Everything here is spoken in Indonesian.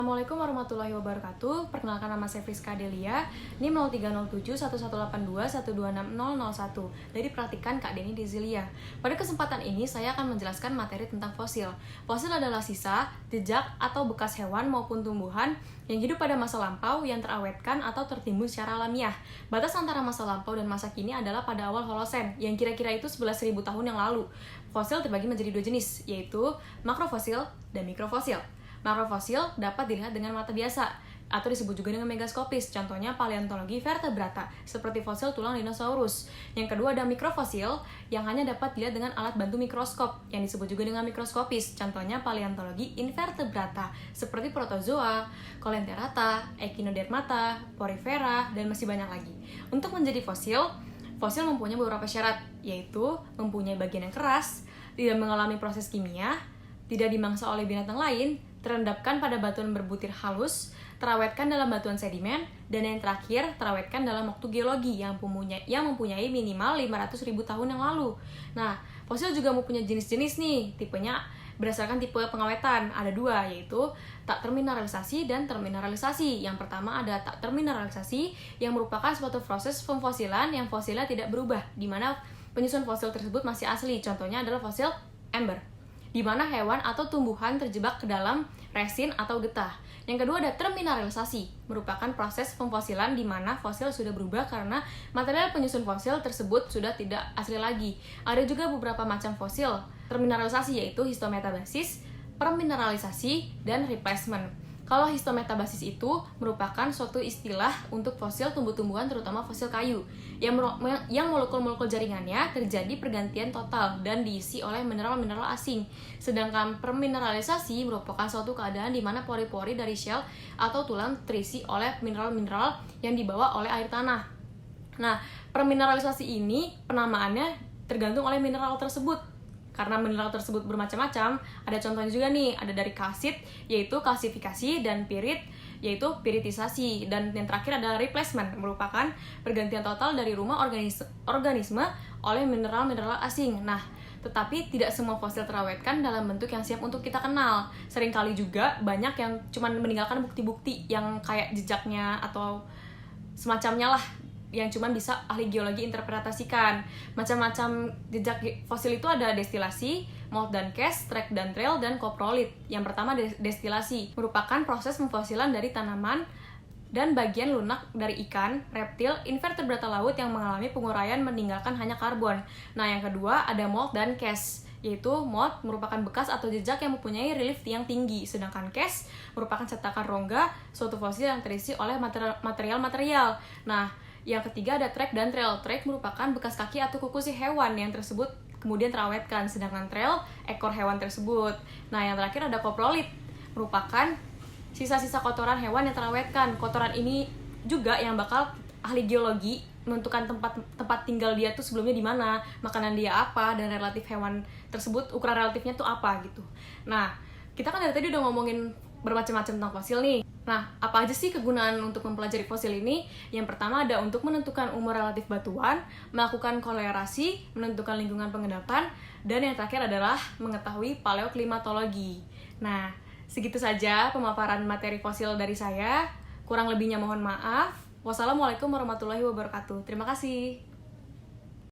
Assalamualaikum warahmatullahi wabarakatuh. Perkenalkan, nama saya Friska Delia, NIM 03071182126001 dari Praktikan Kak Deni Dezilia. Pada kesempatan ini saya akan menjelaskan materi tentang fosil. Fosil adalah sisa, jejak, atau bekas hewan maupun tumbuhan yang hidup pada masa lampau yang terawetkan atau tertimbun secara alamiah. Batas antara masa lampau dan masa kini adalah pada awal Holosen, yang kira-kira itu 11.000 tahun yang lalu. Fosil terbagi menjadi dua jenis, yaitu makrofosil dan mikrofosil. Makrofosil dapat dilihat dengan mata biasa atau disebut juga dengan megaskopis, contohnya paleontologi vertebrata, seperti fosil tulang dinosaurus. Yang kedua ada mikrofosil yang hanya dapat dilihat dengan alat bantu mikroskop, yang disebut juga dengan mikroskopis, contohnya paleontologi invertebrata, seperti protozoa, coleontherata, echinodermata, porifera, dan masih banyak lagi. Untuk menjadi fosil mempunyai beberapa syarat, yaitu mempunyai bagian yang keras, tidak mengalami proses kimia, tidak dimangsa oleh binatang lain, terendapkan pada batuan berbutir halus, terawetkan dalam batuan sedimen, dan yang terakhir, terawetkan dalam waktu geologi yang mempunyai minimal 500.000 tahun yang lalu. Nah, fosil juga mempunyai jenis-jenis nih, tipenya berdasarkan tipe pengawetan. Ada dua, yaitu tak termineralisasi dan termineralisasi. Yang pertama ada tak termineralisasi, yang merupakan suatu proses pemfosilan yang fosilnya tidak berubah, di mana penyusun fosil tersebut masih asli. Contohnya adalah fosil ember, di mana hewan atau tumbuhan terjebak ke dalam resin atau getah. Yang kedua ada termineralisasi, merupakan proses pemfosilan di mana fosil sudah berubah karena material penyusun fosil tersebut sudah tidak asli lagi. Ada juga beberapa macam fosil termineralisasi, yaitu histometabasis, permineralisasi, dan replacement. Kalau histometabasis itu merupakan suatu istilah untuk fosil tumbuh-tumbuhan, terutama fosil kayu, yang molekul-molekul jaringannya terjadi pergantian total dan diisi oleh mineral-mineral asing. Sedangkan permineralisasi merupakan suatu keadaan di mana pori-pori dari shell atau tulang terisi oleh mineral-mineral yang dibawa oleh air tanah. Nah, permineralisasi ini penamaannya tergantung oleh mineral tersebut. Karena mineral tersebut bermacam-macam, ada contohnya juga nih, ada dari kalsit, yaitu kalsifikasi, dan pirit, yaitu piritisasi. Dan yang terakhir adalah replacement, merupakan pergantian total dari rumah organisme oleh mineral-mineral asing. Nah, tetapi tidak semua fosil terawetkan dalam bentuk yang siap untuk kita kenal. Seringkali juga banyak yang cuma meninggalkan bukti-bukti yang kayak jejaknya atau semacamnya lah, yang cuma bisa ahli geologi interpretasikan. Macam-macam jejak fosil itu ada destilasi, molt dan cast, trek dan trail, dan koprolit. Yang pertama destilasi, merupakan proses pemfosilan dari tanaman dan bagian lunak dari ikan, reptil, invertebrata laut yang mengalami penguraian meninggalkan hanya karbon. Nah, yang kedua ada molt dan cast, yaitu molt merupakan bekas atau jejak yang mempunyai relief yang tinggi, sedangkan cast merupakan cetakan rongga suatu fosil yang terisi oleh material-material. Nah, yang ketiga ada trek dan trail. Trek merupakan bekas kaki atau kuku si hewan yang tersebut kemudian terawetkan, sedangkan trail ekor hewan tersebut. Nah, yang terakhir ada koprolit, merupakan sisa-sisa kotoran hewan yang terawetkan. Kotoran ini juga yang bakal ahli geologi menentukan tempat tinggal dia tuh sebelumnya di mana, makanan dia apa, dan relatif hewan tersebut ukuran relatifnya tuh apa gitu. Nah, kita kan dari tadi udah ngomongin bermacam-macam tentang fosil nih. Nah, apa aja sih kegunaan untuk mempelajari fosil ini? Yang pertama ada untuk menentukan umur relatif batuan, melakukan kolerasi, menentukan lingkungan pengendapan, dan yang terakhir adalah mengetahui paleoklimatologi. Nah, segitu saja pemaparan materi fosil dari saya. Kurang lebihnya mohon maaf. Wassalamualaikum warahmatullahi wabarakatuh. Terima kasih.